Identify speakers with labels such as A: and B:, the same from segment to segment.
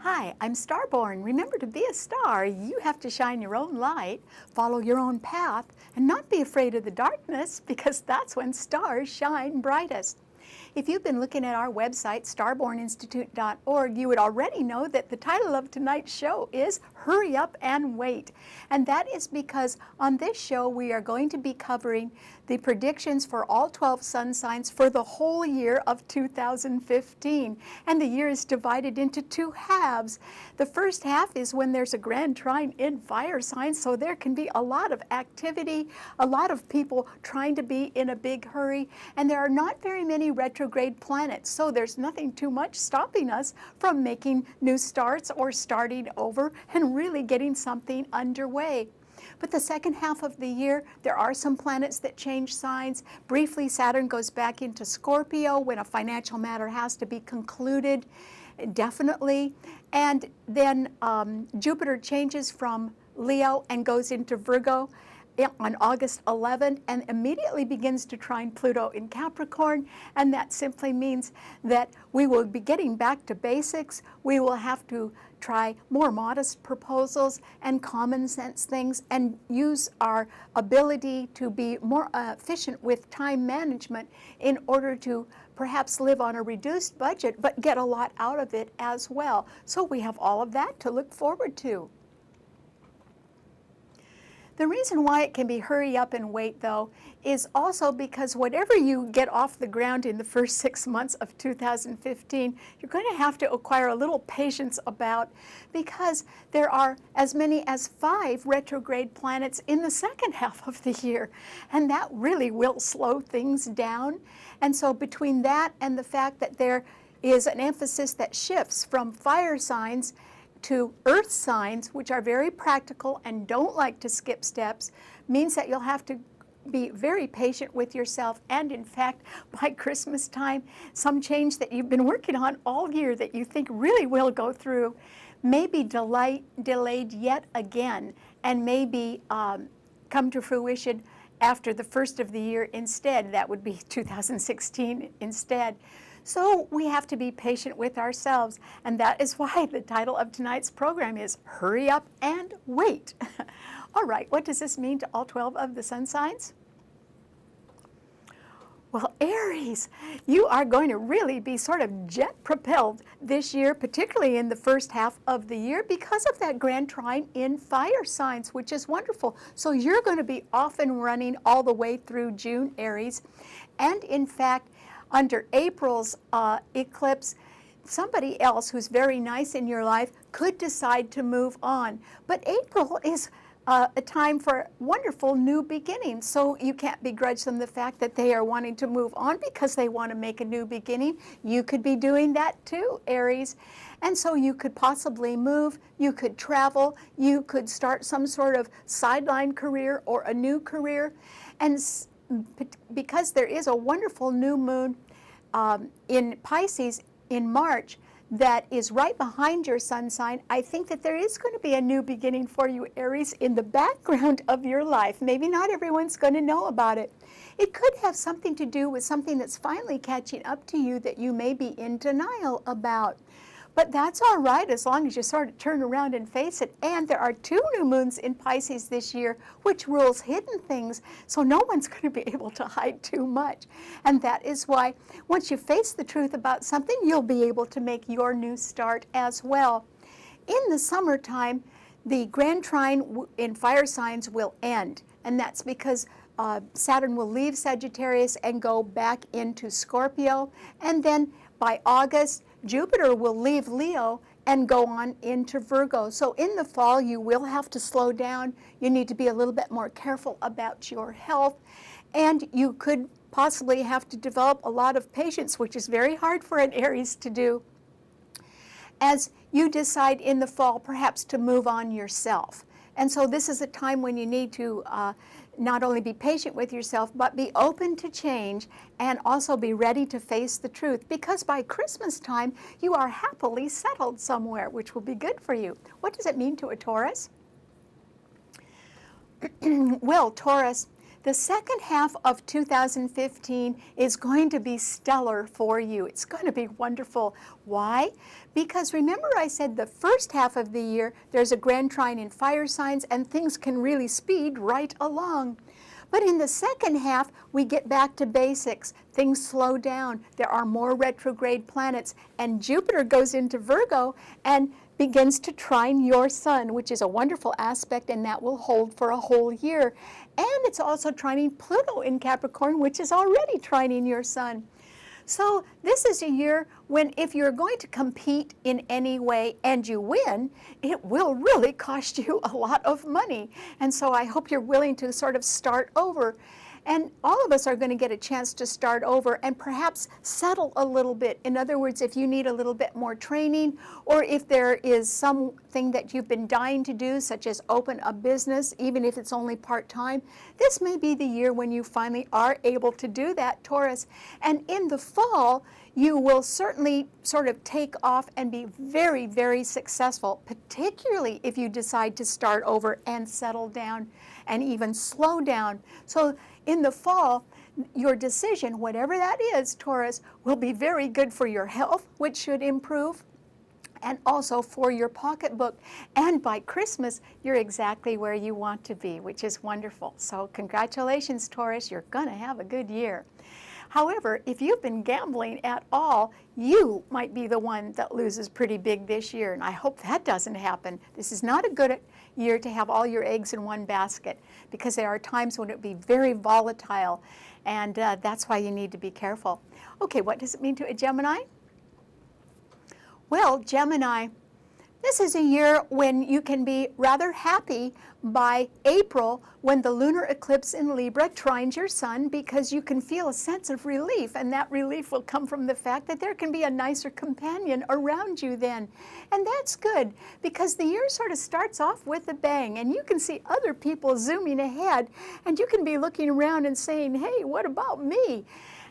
A: Hi, I'm Starborn. Remember, to be a star, you have to shine your own light, follow your own path, and not be afraid of the darkness, because that's when stars shine brightest. If you've been looking at our website, starborninstitute.org, you would already know that the title of tonight's show is Hurry Up and Wait. And that is because on this show we are going to be covering the predictions for all 12 sun signs for the whole year of 2015. And the year is divided into two halves. The first half is when there's a grand trine in fire signs, so there can be a lot of activity, a lot of people trying to be in a big hurry, and there are not very many retrograde planets, so there's nothing too much stopping us from making new starts or starting over and really getting something underway. But the second half of the year, there are some planets that change signs. Briefly, Saturn goes back into Scorpio when a financial matter has to be concluded, definitely. And then Jupiter changes from Leo and goes into Virgo on August 11th and immediately begins to trine Pluto in Capricorn, and that simply means that we will be getting back to basics. We will have to try more modest proposals and common sense things and use our ability to be more efficient with time management in order to perhaps live on a reduced budget but get a lot out of it as well. So we have all of that to look forward to. The reason why it can be hurry up and wait, though, is also because whatever you get off the ground in the first 6 months of 2015, you're going to have to acquire a little patience about, because there are as many as 5 retrograde planets in the second half of the year, and that really will slow things down. And so between that and the fact that there is an emphasis that shifts from fire signs to earth signs, which are very practical and don't like to skip steps, means that you'll have to be very patient with yourself. And in fact, by Christmas time, some change that you've been working on all year that you think really will go through may be delayed yet again, and maybe come to fruition after the first of the year instead. That would be 2016 instead. So we have to be patient with ourselves, and that is why the title of tonight's program is Hurry Up and Wait. All right, what does this mean to all 12 of the sun signs? Well, Aries, you are going to really be sort of jet-propelled this year, particularly in the first half of the year, because of that grand trine in fire signs, which is wonderful. So you're going to be off and running all the way through June, Aries. And in fact, under April's eclipse, somebody else who's very nice in your life could decide to move on. But April is a time for wonderful new beginnings, so you can't begrudge them the fact that they are wanting to move on because they want to make a new beginning. You could be doing that too, Aries. And so you could possibly move, you could travel, you could start some sort of sideline career or a new career. And because there is a wonderful new moon in Pisces in March that is right behind your sun sign, I think that there is going to be a new beginning for you, Aries, in the background of your life. Maybe not everyone's going to know about it. It could have something to do with something that's finally catching up to you that you may be in denial about. But that's all right, as long as you sort of turn around and face it. And there are 2 new moons in Pisces this year, which rules hidden things, so no one's going to be able to hide too much. And that is why once you face the truth about something, you'll be able to make your new start as well. In the summertime, the grand trine in fire signs will end, and that's because Saturn will leave Sagittarius and go back into Scorpio, and then by August, Jupiter will leave Leo and go on into Virgo. So in the fall, you will have to slow down. You need to be a little bit more careful about your health. And you could possibly have to develop a lot of patience, which is very hard for an Aries to do, as you decide in the fall perhaps to move on yourself. And so this is a time when you need to not only be patient with yourself, but be open to change and also be ready to face the truth, because by Christmas time, you are happily settled somewhere, which will be good for you. What does it mean to a Taurus? Well, Taurus, The second half of 2015 is going to be stellar for you. It's going to be wonderful. Why? Because remember I said the first half of the year, there's a grand trine in fire signs and things can really speed right along. But in the second half, we get back to basics. Things slow down. There are more retrograde planets. And Jupiter goes into Virgo and begins to trine your sun, which is a wonderful aspect, and that will hold for a whole year. And it's also trining Pluto in Capricorn, which is already trining your sun. So this is a year when if you're going to compete in any way and you win, it will really cost you a lot of money. And so I hope you're willing to sort of start over. And all of us are going to get a chance to start over and perhaps settle a little bit. In other words, if you need a little bit more training, or if there is something that you've been dying to do, such as open a business, even if it's only part-time, this may be the year when you finally are able to do that, Taurus. And in the fall, you will certainly sort of take off and be very, very successful, particularly if you decide to start over and settle down and even slow down. So in the fall, your decision, whatever that is, Taurus, will be very good for your health, which should improve, and also for your pocketbook. And by Christmas, you're exactly where you want to be, which is wonderful. So congratulations, Taurus, you're going to have a good year. However, if you've been gambling at all, you might be the one that loses pretty big this year, and I hope that doesn't happen. This is not a good year to have all your eggs in one basket, because there are times when it would be very volatile, and that's why you need to be careful. Okay, what does it mean to a Gemini? Well, Gemini, this is a year when you can be rather happy by April when the lunar eclipse in Libra trines your sun, because you can feel a sense of relief, and that relief will come from the fact that there can be a nicer companion around you then. And that's good, because the year sort of starts off with a bang, and you can see other people zooming ahead, and you can be looking around and saying, hey, what about me?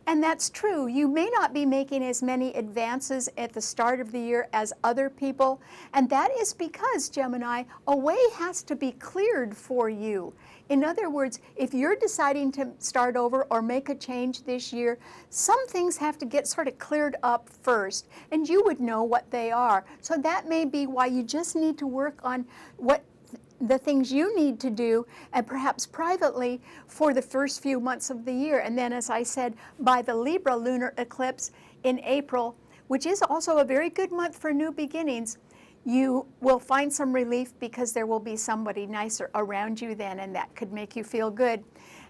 A: And that's true. You may not be making as many advances at the start of the year as other people, and that is because, Gemini, a way has to be cleared for you. In other words, if you're deciding to start over or make a change this year, some things have to get sort of cleared up first, and you would know what they are. So that may be why you just need to work on the things you need to do, and perhaps privately, for the first few months of the year. And then, as I said, by the Libra lunar eclipse in April, which is also a very good month for new beginnings, you will find some relief because there will be somebody nicer around you then, and that could make you feel good.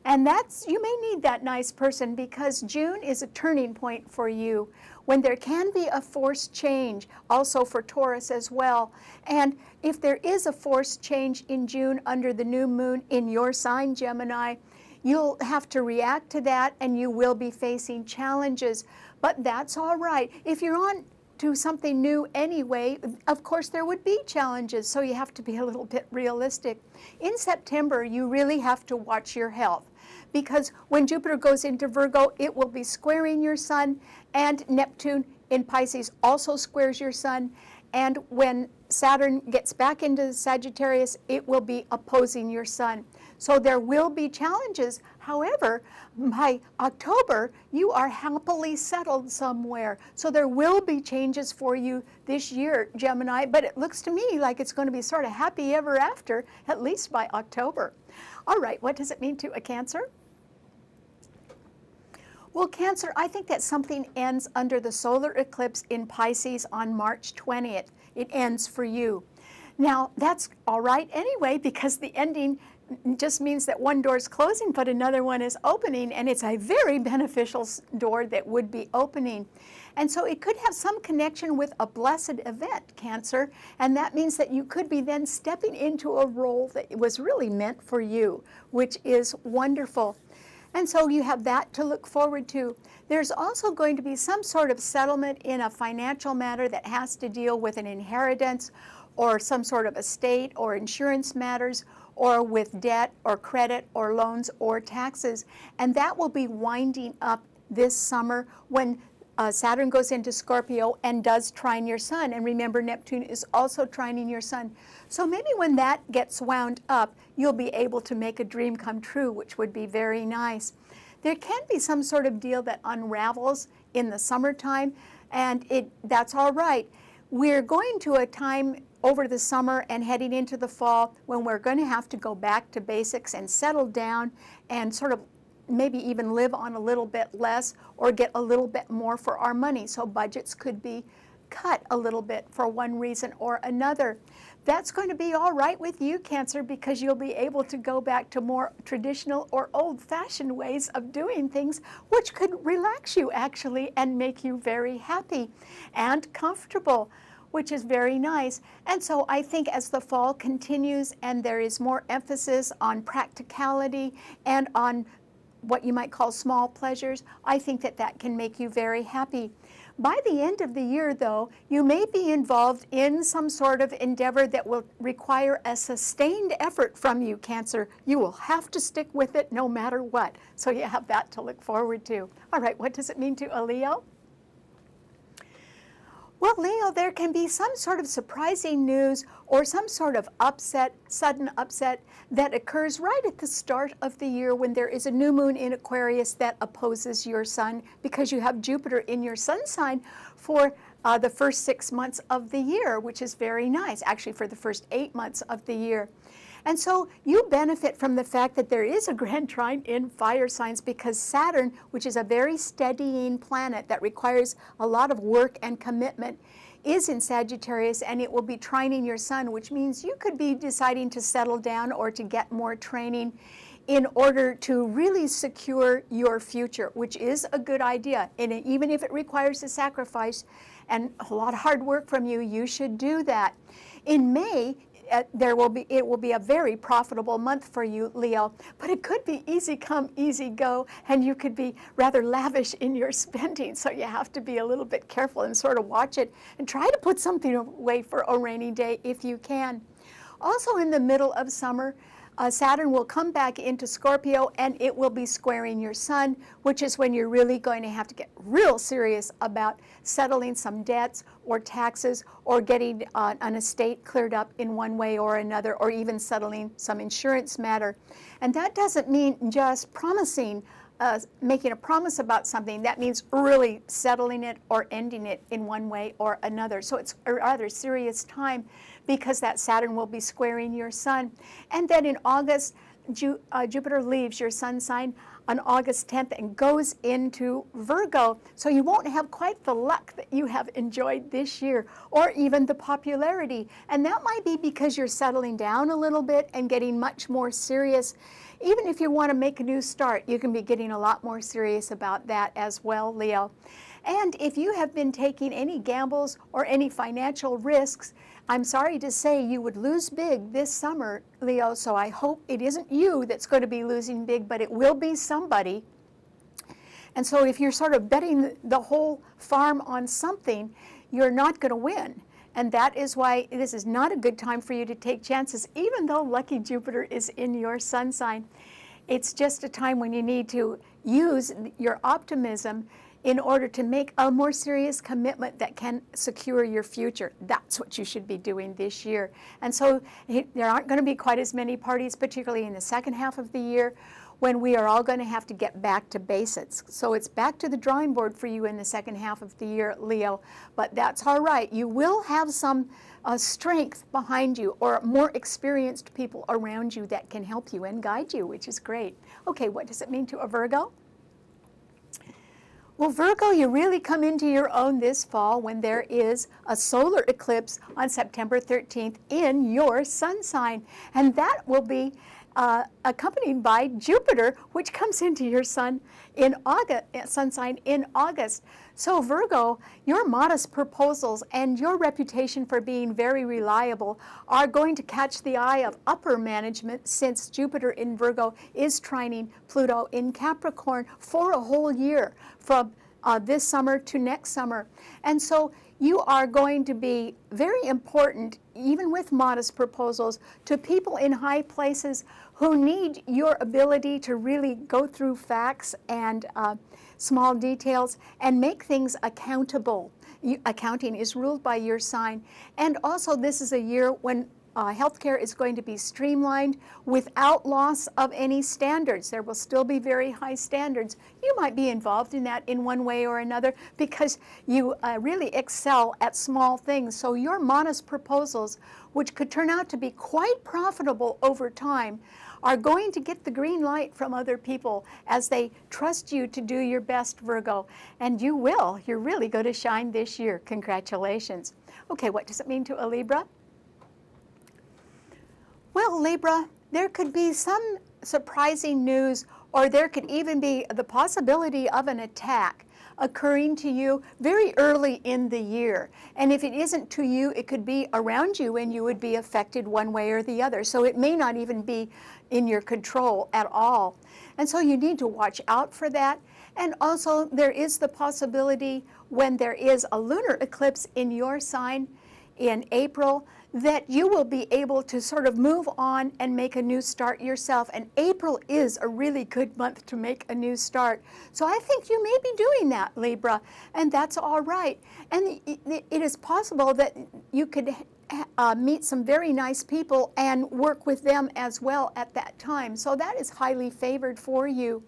A: And you may need that nice person, because June is a turning point for you when there can be a forced change, also for Taurus as well. And if there is a forced change in June under the new moon in your sign, Gemini, you'll have to react to that, and you will be facing challenges. But that's all right. If you're on to something new anyway, of course there would be challenges, so you have to be a little bit realistic. In September, you really have to watch your health, because when Jupiter goes into Virgo, it will be squaring your sun, and Neptune in Pisces also squares your sun, and when Saturn gets back into Sagittarius, it will be opposing your sun. So there will be challenges. However, by October, you are happily settled somewhere. So there will be changes for you this year, Gemini, but it looks to me like it's going to be sort of happy ever after, at least by October. All right, what does it mean to a Cancer? Well, Cancer, I think that something ends under the solar eclipse in Pisces on March 20th. It ends for you. Now, that's all right anyway, because the ending just means that one door is closing, but another one is opening, and it's a very beneficial door that would be opening. And so it could have some connection with a blessed event, Cancer, and that means that you could be then stepping into a role that was really meant for you, which is wonderful. And so you have that to look forward to. There's also going to be some sort of settlement in a financial matter that has to deal with an inheritance, or some sort of estate or insurance matters, or with debt or credit or loans or taxes. And that will be winding up this summer when Saturn goes into Scorpio and does trine your sun. And remember, Neptune is also trining your sun. So maybe when that gets wound up, you'll be able to make a dream come true, which would be very nice. There can be some sort of deal that unravels in the summertime, and that's all right. We're going to a time over the summer and heading into the fall when we're going to have to go back to basics and settle down and sort of maybe even live on a little bit less or get a little bit more for our money. So budgets could be cut a little bit for one reason or another. That's going to be all right with you, Cancer, because you'll be able to go back to more traditional or old-fashioned ways of doing things, which could relax you actually and make you very happy and comfortable, which is very nice. And so I think as the fall continues and there is more emphasis on practicality and on what you might call small pleasures, I think that that can make you very happy. By the end of the year, though, you may be involved in some sort of endeavor that will require a sustained effort from you, Cancer. You will have to stick with it no matter what. So you have that to look forward to. All right, what does it mean to a Leo? Well, Leo, there can be some sort of surprising news or some sort of upset, sudden upset that occurs right at the start of the year when there is a new moon in Aquarius that opposes your sun because you have Jupiter in your sun sign for the first 6 months of the year, which is very nice, actually for the first 8 months of the year. And so you benefit from the fact that there is a grand trine in fire signs because Saturn, which is a very steadying planet that requires a lot of work and commitment, is in Sagittarius, and it will be trining your sun, which means you could be deciding to settle down or to get more training in order to really secure your future, which is a good idea. And even if it requires a sacrifice and a lot of hard work from you, you should do that. In May, it will be a very profitable month for you, Leo, but it could be easy come, easy go, and you could be rather lavish in your spending. So you have to be a little bit careful and sort of watch it and try to put something away for a rainy day if you can. Also in the middle of summer, Saturn will come back into Scorpio and it will be squaring your sun, which is when you're really going to have to get real serious about settling some debts or taxes or getting an estate cleared up in one way or another, or even settling some insurance matter. And that doesn't mean just promising, making a promise about something. That means really settling it or ending it in one way or another. So it's a rather serious time because that Saturn will be squaring your sun. And then in August, Jupiter leaves your sun sign on August 10th and goes into Virgo. So you won't have quite the luck that you have enjoyed this year, or even the popularity. And that might be because you're settling down a little bit and getting much more serious. Even if you want to make a new start, you can be getting a lot more serious about that as well, Leo. And if you have been taking any gambles or any financial risks, I'm sorry to say you would lose big this summer, Leo, so I hope it isn't you that's going to be losing big, but it will be somebody. And so if you're sort of betting the whole farm on something, you're not going to win. And that is why this is not a good time for you to take chances, even though lucky Jupiter is in your sun sign. It's just a time when you need to use your optimism in order to make a more serious commitment that can secure your future. That's what you should be doing this year. And so there aren't going to be quite as many parties, particularly in the second half of the year, when we are all going to have to get back to basics. So it's back to the drawing board for you in the second half of the year, Leo. But that's all right. You will have some strength behind you, or more experienced people around you that can help you and guide you, which is great. Okay, what does it mean to a Virgo? Well, Virgo, you really come into your own this fall when there is a solar eclipse on September 13th in your sun sign. And that will be accompanied by Jupiter, which comes into your sun sign in August. So Virgo, your modest proposals and your reputation for being very reliable are going to catch the eye of upper management, since Jupiter in Virgo is trining Pluto in Capricorn for a whole year, from this summer to next summer. And so you are going to be very important, even with modest proposals, to people in high places who need your ability to really go through facts and small details and make things accountable. Accounting is ruled by your sign. And also this is a year when healthcare is going to be streamlined without loss of any standards. There will still be very high standards. You might be involved in that in one way or another because you really excel at small things. So your modest proposals, which could turn out to be quite profitable over time, are going to get the green light from other people as they trust you to do your best, Virgo. And you will. You're really going to shine this year. Congratulations. Okay, what does it mean to a Libra? Well, Libra, there could be some surprising news, or there could even be the possibility of an attack occurring to you very early in the year. And if it isn't to you, it could be around you and you would be affected one way or the other. So it may not even be in your control at all. And so you need to watch out for that. And also there is the possibility when there is a lunar eclipse in your sign in April, that you will be able to sort of move on and make a new start yourself. And April is a really good month to make a new start. So I think you may be doing that, Libra, and that's all right. And it is possible that you could meet some very nice people and work with them as well at that time. So that is highly favored for you.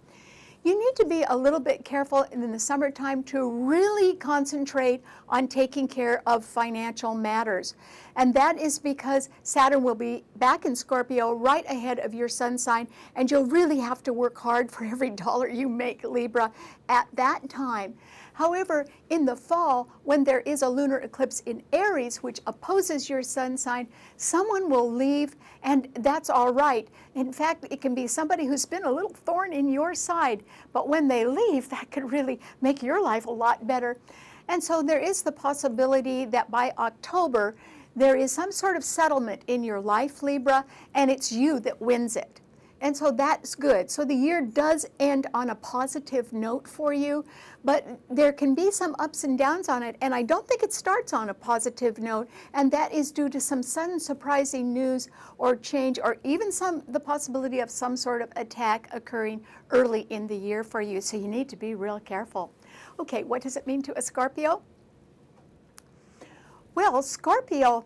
A: You need to be a little bit careful in the summertime to really concentrate on taking care of financial matters. And that is because Saturn will be back in Scorpio right ahead of your sun sign, and you'll really have to work hard for every dollar you make, Libra, at that time. However, in the fall, when there is a lunar eclipse in Aries, which opposes your sun sign, someone will leave, and that's all right. In fact, it can be somebody who's been a little thorn in your side, but when they leave, that could really make your life a lot better. And so there is the possibility that by October, there is some sort of settlement in your life, Libra, and it's you that wins it. And so that's good. So the year does end on a positive note for you, but there can be some ups and downs on it, and I don't think it starts on a positive note, and that is due to some sudden surprising news or change, or even the possibility of some sort of attack occurring early in the year for you. So you need to be real careful. Okay, what does it mean to a Scorpio? Well, Scorpio,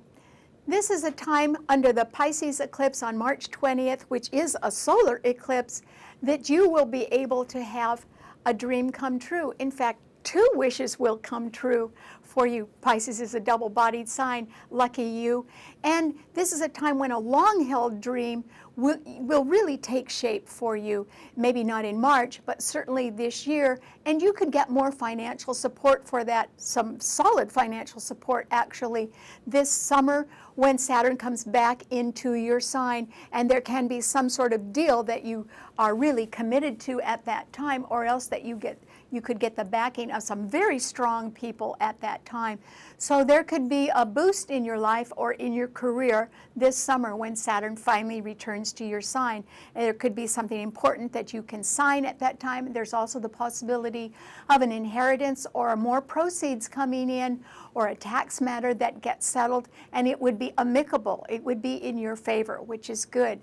A: this is a time under the Pisces eclipse on March 20th, which is a solar eclipse, that you will be able to have a dream come true. In fact, 2 wishes will come true for you. Pisces is a double-bodied sign, lucky you. And this is a time when a long-held dream will really take shape for you. Maybe not in March, but certainly this year. And you could get more financial support for that, some solid financial support actually, this summer when Saturn comes back into your sign. And there can be some sort of deal that you are really committed to at that time, or else that you could get the backing of some very strong people at that time. So there could be a boost in your life or in your career this summer when Saturn finally returns to your sign. And there could be something important that you can sign at that time. There's also the possibility of an inheritance or more proceeds coming in, or a tax matter that gets settled, and it would be amicable. It would be in your favor, which is good.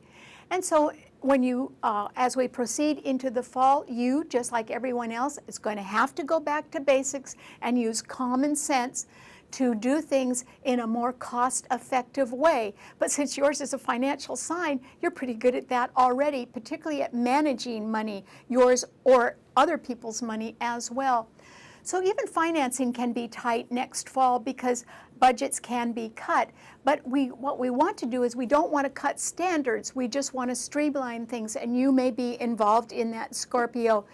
A: And so when you, as we proceed into the fall, you, just like everyone else, is going to have to go back to basics and use common sense to do things in a more cost-effective way. But since yours is a financial sign, you're pretty good at that already, particularly at managing money, yours or other people's money as well. So even financing can be tight next fall because budgets can be cut. But what we want to do is we don't want to cut standards. We just want to streamline things, and you may be involved in that, Scorpio,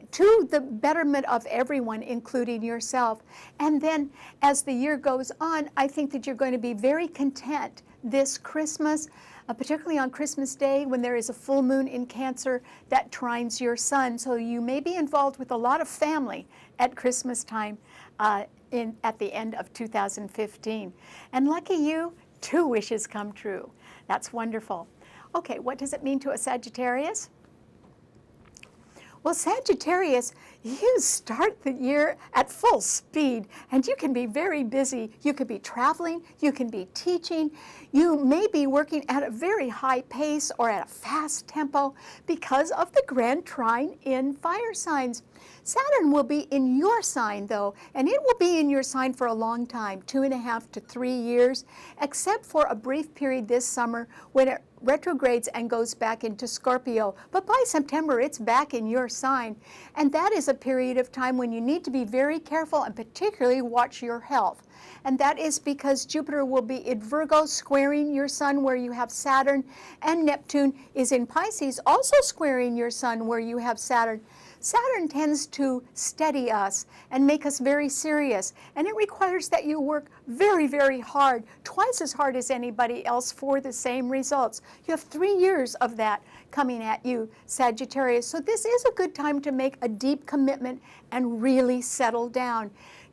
A: to the betterment of everyone, including yourself. And then as the year goes on, I think that you're going to be very content this Christmas, particularly on Christmas Day when there is a full moon in Cancer that trines your sun. So you may be involved with a lot of family at Christmas time at the end of 2015. And lucky you, 2 wishes come true. That's wonderful. Okay, what does it mean to a Sagittarius? Well, Sagittarius, you start the year at full speed, and you can be very busy. You could be traveling, you can be teaching, you may be working at a very high pace or at a fast tempo because of the grand trine in fire signs. Saturn will be in your sign, though, and it will be in your sign for a long time, 2.5 to 3 years, except for a brief period this summer when it retrogrades and goes back into Scorpio. But by September, it's back in your sign, and that is a period of time when you need to be very careful and particularly watch your health. And that is because Jupiter will be in Virgo, squaring your sun where you have Saturn, and Neptune is in Pisces, also squaring your sun where you have Saturn. Saturn tends to steady us and make us very serious, and it requires that you work very, very hard, twice as hard as anybody else for the same results. You have 3 years of that coming at you, Sagittarius. So this is a good time to make a deep commitment and really settle down.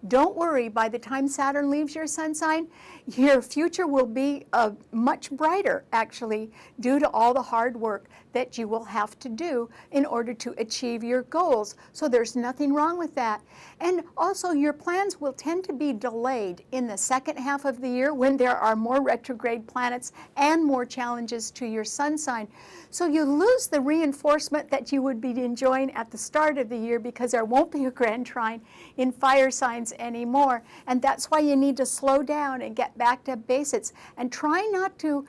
A: Don't worry, by the time Saturn leaves your sun sign, your future will be much brighter, actually, due to all the hard work that you will have to do in order to achieve your goals. So there's nothing wrong with that. And also, your plans will tend to be delayed in the second half of the year when there are more retrograde planets and more challenges to your sun sign. So you lose the reinforcement that you would be enjoying at the start of the year because there won't be a grand trine in fire signs anymore. And that's why you need to slow down and get back to basics and try not to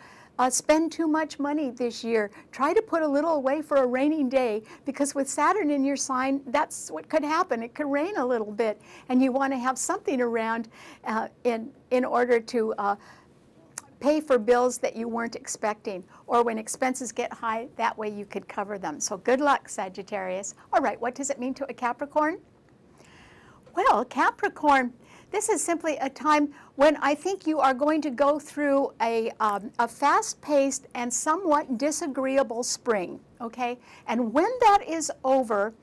A: spend too much money this year. Try to put a little away for a rainy day, because with Saturn in your sign, that's what could happen. It could rain a little bit, and you want to have something around in order to pay for bills that you weren't expecting, or when expenses get high, that way you could cover them. So good luck, Sagittarius. All right, what does it mean to a Capricorn? Well, Capricorn, this is simply a time when I think you are going to go through a fast-paced and somewhat disagreeable spring, okay? And when that is over,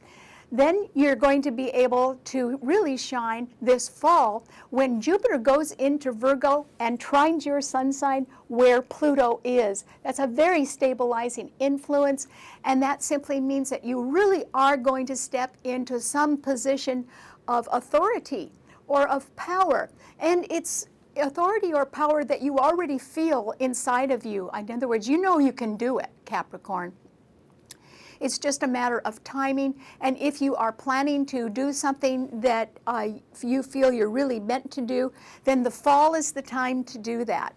A: then you're going to be able to really shine this fall when Jupiter goes into Virgo and trines your sun sign where Pluto is. That's a very stabilizing influence, and that simply means that you really are going to step into some position of authority or of power. And it's authority or power that you already feel inside of you. In other words, you know you can do it, Capricorn. It's just a matter of timing, and if you are planning to do something that you feel you're really meant to do, then the fall is the time to do that.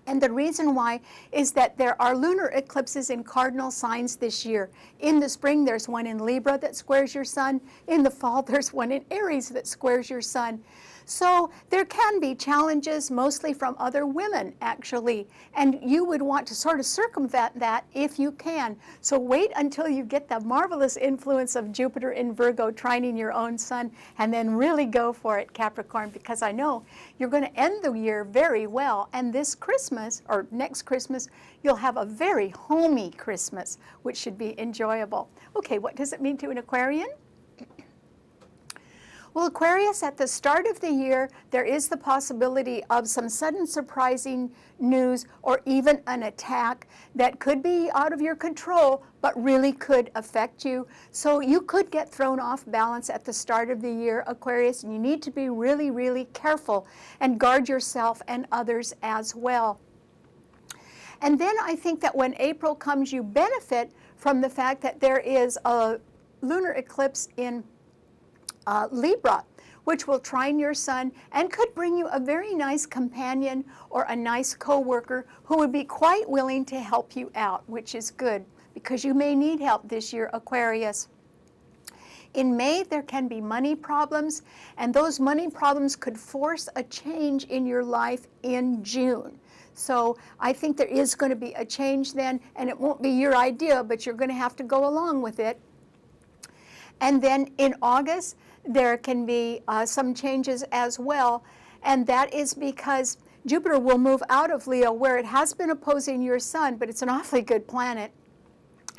A: And the reason why is that there are lunar eclipses in cardinal signs this year. In the spring, there's one in Libra that squares your sun. In the fall, there's one in Aries that squares your sun. So there can be challenges, mostly from other women, actually, and you would want to sort of circumvent that if you can. So wait until you get the marvelous influence of Jupiter in Virgo trining your own sun, and then really go for it, Capricorn, because I know you're going to end the year very well, and this Christmas, or next Christmas, you'll have a very homey Christmas, which should be enjoyable. Okay, what does it mean to an Aquarian? Well, Aquarius, at the start of the year, there is the possibility of some sudden surprising news or even an attack that could be out of your control, but really could affect you. So you could get thrown off balance at the start of the year, Aquarius, and you need to be really, really careful and guard yourself and others as well. And then I think that when April comes, you benefit from the fact that there is a lunar eclipse in Libra, which will trine your sun and could bring you a very nice companion or a nice co-worker who would be quite willing to help you out, which is good because you may need help this year, Aquarius. In May, there can be money problems, and those money problems could force a change in your life in June. So I think there is going to be a change then, and it won't be your idea, but you're going to have to go along with it. And then in August, there can be some changes as well, and that is because Jupiter will move out of Leo, where it has been opposing your sun, but it's an awfully good planet,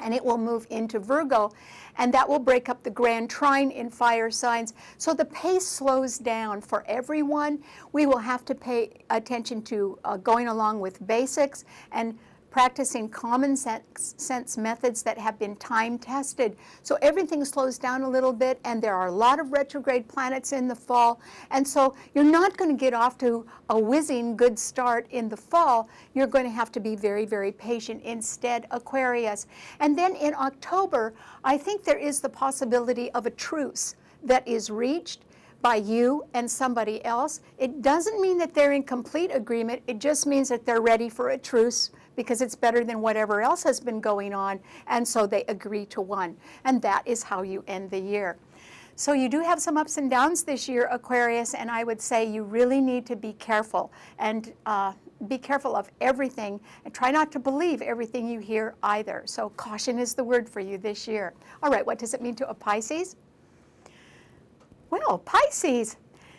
A: and it will move into Virgo, and that will break up the grand trine in fire signs. So the pace slows down for everyone. We will have to pay attention to going along with basics and practicing common sense methods that have been time tested. So everything slows down a little bit, and there are a lot of retrograde planets in the fall. And so you're not going to get off to a whizzing good start in the fall. You're going to have to be very, very patient instead, Aquarius. And then in October, I think there is the possibility of a truce that is reached by you and somebody else. It doesn't mean that they're in complete agreement. It just means that they're ready for a truce because it's better than whatever else has been going on, and so they agree to one. And that is how you end the year. So you do have some ups and downs this year, Aquarius, and I would say you really need to be careful, and be careful of everything, and try not to believe everything you hear either. So caution is the word for you this year. All right, what does it mean to a Pisces? Well, Pisces,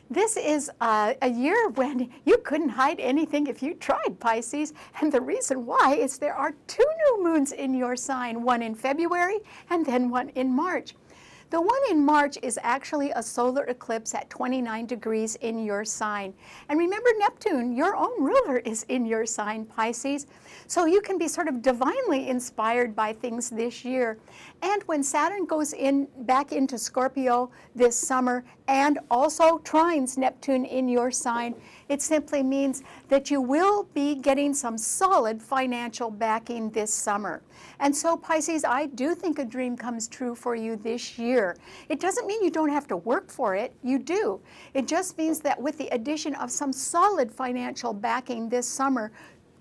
A: this is a year when you couldn't hide anything if you tried, Pisces. And the reason why is there are 2 new moons in your sign, one in February and then one in March. The one in March is actually a solar eclipse at 29 degrees in your sign. And remember, Neptune, your own ruler, is in your sign, Pisces. So you can be sort of divinely inspired by things this year. And when Saturn goes back into Scorpio this summer and also trines Neptune in your sign, it simply means that you will be getting some solid financial backing this summer. And so, Pisces, I do think a dream comes true for you this year. It doesn't mean you don't have to work for it. You do. It just means that with the addition of some solid financial backing this summer,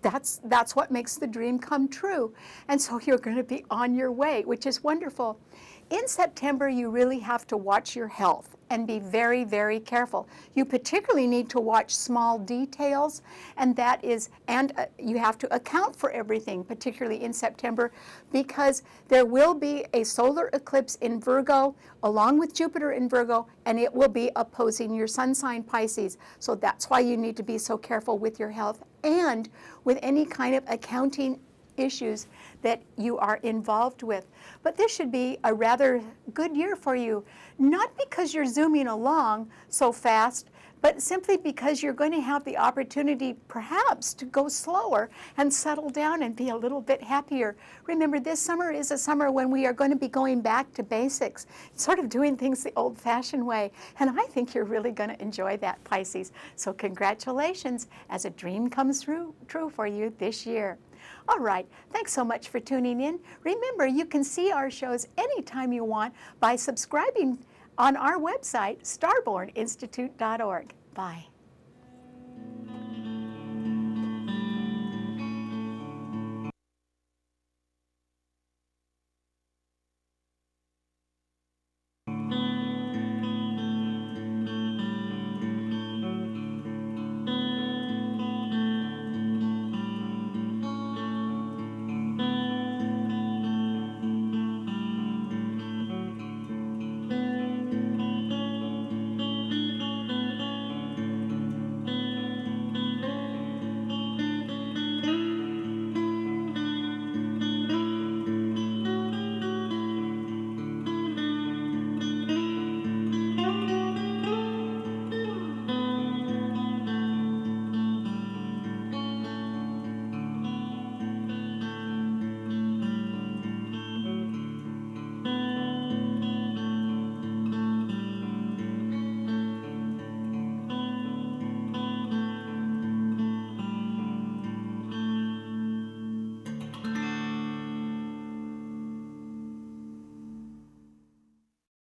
A: that's what makes the dream come true. And so you're going to be on your way, which is wonderful. In September, you really have to watch your health and be very, very careful. You particularly need to watch small details, and you have to account for everything, particularly in September, because there will be a solar eclipse in Virgo, along with Jupiter in Virgo, and it will be opposing your sun sign, Pisces. So that's why you need to be so careful with your health and with any kind of accounting issues that you are involved with. But this should be a rather good year for you, not because you're zooming along so fast, but simply because you're going to have the opportunity perhaps to go slower and settle down and be a little bit happier. Remember, this summer is a summer when we are going to be going back to basics, sort of doing things the old-fashioned way. And I think you're really going to enjoy that, Pisces. So congratulations as a dream comes true for you this year. All right, thanks so much for tuning in. Remember, you can see our shows anytime you want by subscribing on our website, starborninstitute.org. Bye.